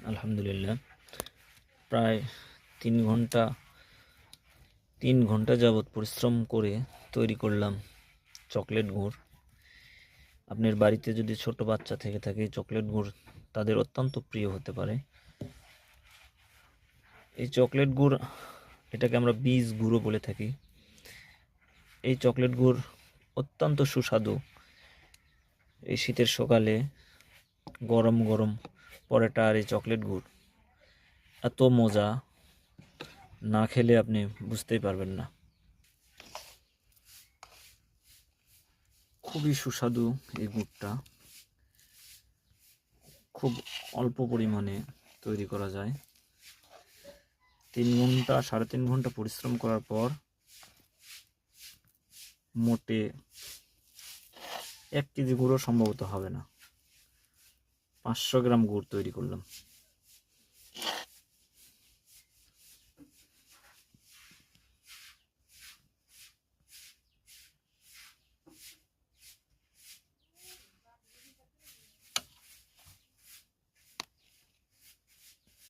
আলহামদুলিল্লাহ, প্রায় 3 ঘন্টা 3 ঘন্টা যাবৎ পরিশ্রম করে তৈরি করলাম চকলেট গুড়। আপনার বাড়িতে যদি ছোট বাচ্চা থেকে থাকে, চকলেট গুড় তাদের অত্যন্ত প্রিয় হতে পারে। এই চকলেট গুড়, এটাকে আমরা বীজ গুঁড়ো বলে থাকি। এই চকলেট গুড় অত্যন্ত সুস্বাদু। এই শীতের সকালে গরম গরম পরোটা আর এই চকলেট গুড় এত মজা, না খেলে আপনি বুঝতেই পারবেন না। খুবই সুস্বাদু এই গুড়টা, খুব অল্প পরিমাণে তৈরি করা যায়। 3 ঘন্টা 3.5 ঘন্টা পরিশ্রম করার পর মোটে 1 কেজি গুঁড়ো সম্ভবত হবে না, 500 গ্রাম গুড় তৈরি করলাম।